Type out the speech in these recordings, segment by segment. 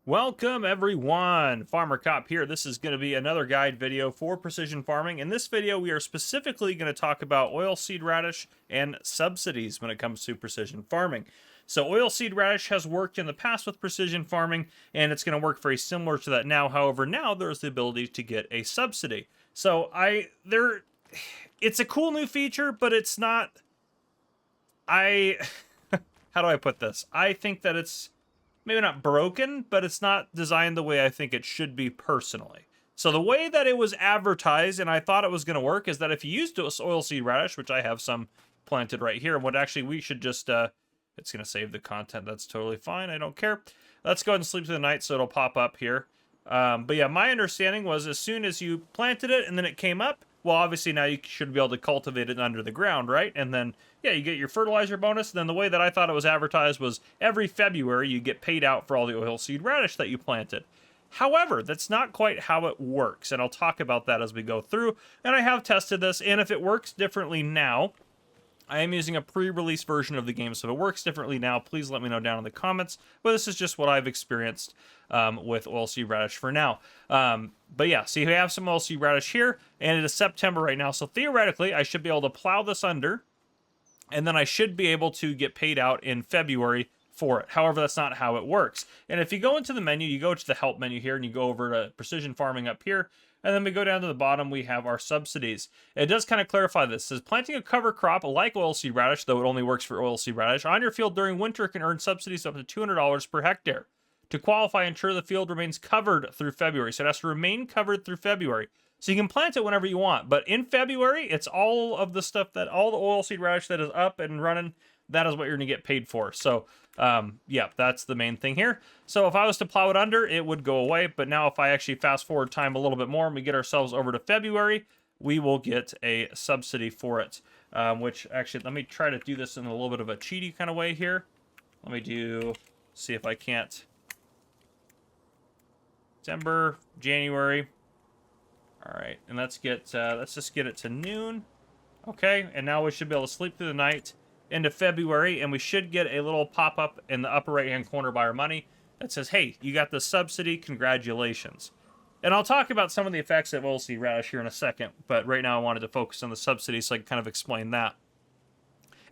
Welcome everyone, Farmer Cop here. This is going to be another guide video for precision farming. In this video, we are specifically going to talk about oilseed radish and subsidies when it comes to precision farming. So oilseed radish has worked in the past with precision farming, and it's going to work very similar to that now. However, now there's the ability to get a subsidy. So it's a cool new feature, but it's not, how do I put this? I think that it's maybe not broken, but it's not designed the way I think it should be personally. So the way that it was advertised, and I thought it was going to work, is that if you used oilseed radish, which I have some planted right here, what actually we should just, it's going to save the content. That's totally fine. I don't care. Let's go ahead and sleep through the night so it'll pop up here. But yeah, my understanding was as soon as you planted it and then it came up, well, obviously now you should be able to cultivate it under the ground, right? And then, yeah, you get your fertilizer bonus. Then the way that I thought it was advertised was every February you get paid out for all the oilseed radish that you planted. However, that's not quite how it works, and I'll talk about that as we go through. And I have tested this, and if it works differently now, I am using a pre-release version of the game, so if it works differently now, please let me know down in the comments. But this is just what I've experienced with oilseed radish for now. But yeah, so you have some oilseed radish here, and it is September right now, so theoretically, I should be able to plow this under, and then I should be able to get paid out in February for it. However, that's not how it works. And if you go into the menu, you go to the help menu here, and you go over to precision farming up here, and then we go down to the bottom, we have our subsidies. It does kind of clarify this. It says, planting a cover crop like oilseed radish, though it only works for oilseed radish, on your field during winter can earn subsidies up to $200 per hectare. To qualify, ensure the field remains covered through February. So it has to remain covered through February. So you can plant it whenever you want. But in February, it's all of the stuff that, all the oilseed radish that is up and running, that is what you're going to get paid for. So, yeah, that's the main thing here. So if I was to plow it under, it would go away. But now if I actually fast forward time a little bit more and we get ourselves over to February, we will get a subsidy for it. Which actually, let me try to do this in a little bit of a cheaty kind of way here. Let me see if I can't. December, January. All right, and let's just get it to noon. Okay, and now we should be able to sleep through the night into February, and we should get a little pop-up in the upper right-hand corner by our money that says, hey, you got the subsidy, congratulations. And I'll talk about some of the effects of oilseed radish here in a second, but right now I wanted to focus on the subsidy so I can kind of explain that.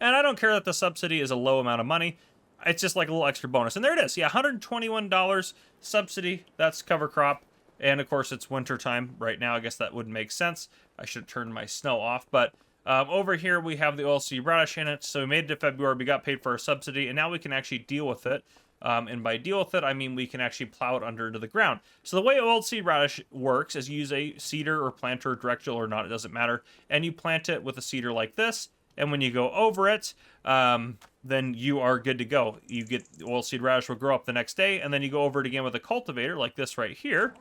And I don't care that the subsidy is a low amount of money. It's just like a little extra bonus. And there it is. Yeah, $121 subsidy. That's cover crop. And of course, it's winter time right now. I guess that would make sense. I should turn my snow off. But over here, we have the oilseed radish in it. So we made it to February. We got paid for our subsidy. And now we can actually deal with it. And by deal with it, I mean we can actually plow it under into the ground. So the way oilseed radish works is you use a seeder or planter, directional or not, it doesn't matter. And you plant it with a seeder like this. And when you go over it, then you are good to go. You get the oilseed radish will grow up the next day, and then you go over it again with a cultivator like this right here,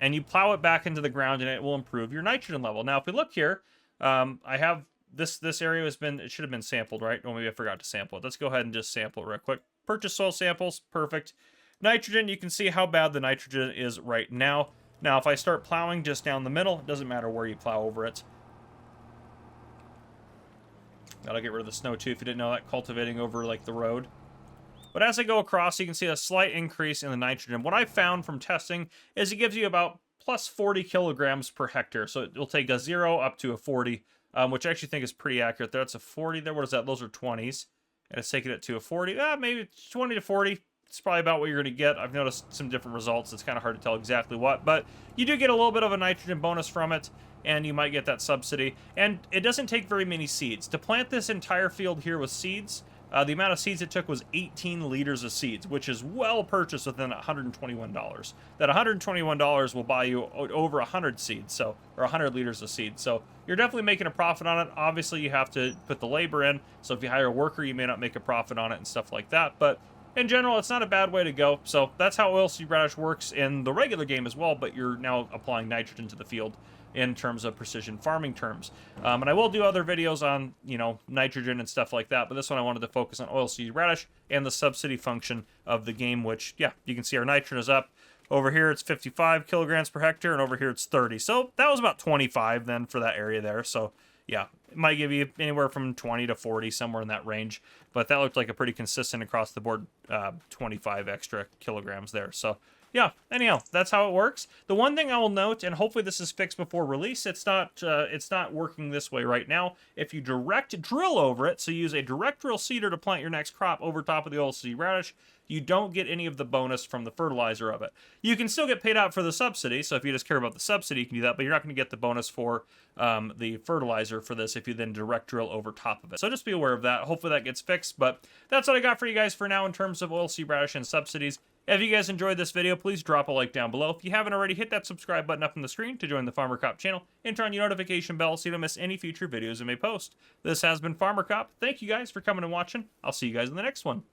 and you plow it back into the ground, and it will improve your nitrogen level. Now, if we look here, I have this area it should have been sampled, right? Or maybe I forgot to sample it. Let's go ahead and just sample it real quick. Purchase soil samples, perfect. Nitrogen, you can see how bad the nitrogen is right now. Now, if I start plowing just down the middle, it doesn't matter where you plow over it. That'll get rid of the snow too if you didn't know that, cultivating over like the road. But as I go across, you can see a slight increase in the nitrogen. What I found from testing is it gives you about plus 40 kilograms per hectare. So it will take a 0 up to a 40, which I actually think is pretty accurate. That's a 40 there. What is that? Those are 20s. And it's taking it to a 40. Maybe 20 to 40. It's probably about what you're going to get. I've noticed some different results. It's kind of hard to tell exactly what. But you do get a little bit of a nitrogen bonus from it. And you might get that subsidy. And it doesn't take very many seeds. To plant this entire field here with seeds, the amount of seeds it took was 18 liters of seeds, which is well purchased within $121. That $121 will buy you over 100 seeds, or 100 liters of seeds. So you're definitely making a profit on it. Obviously, you have to put the labor in. So if you hire a worker, you may not make a profit on it and stuff like that. But in general, it's not a bad way to go. So that's how oilseed radish works in the regular game as well, but you're now applying nitrogen to the field in terms of precision farming terms. And I will do other videos on, nitrogen and stuff like that, but this one I wanted to focus on oilseed radish and the subsidy function of the game, which, yeah, you can see our nitrogen is up. Over here, it's 55 kilograms per hectare, and over here, it's 30. So that was about 25 then for that area there. So, yeah, it might give you anywhere from 20 to 40, somewhere in that range. But that looked like a pretty consistent across the board 25 extra kilograms there. So yeah, anyhow, that's how it works. The one thing I will note, and hopefully this is fixed before release, it's not working this way right now. If you direct drill over it, so use a direct drill seeder to plant your next crop over top of the oilseed radish, you don't get any of the bonus from the fertilizer of it. You can still get paid out for the subsidy, so if you just care about the subsidy, you can do that, but you're not going to get the bonus for the fertilizer for this if you then direct drill over top of it. So just be aware of that. Hopefully that gets fixed, but that's what I got for you guys for now in terms of oilseed radish and subsidies. If you guys enjoyed this video, please drop a like down below. If you haven't already, hit that subscribe button up on the screen to join the Farmer Cop channel and turn on your notification bell so you don't miss any future videos I may post. This has been Farmer Cop. Thank you guys for coming and watching. I'll see you guys in the next one.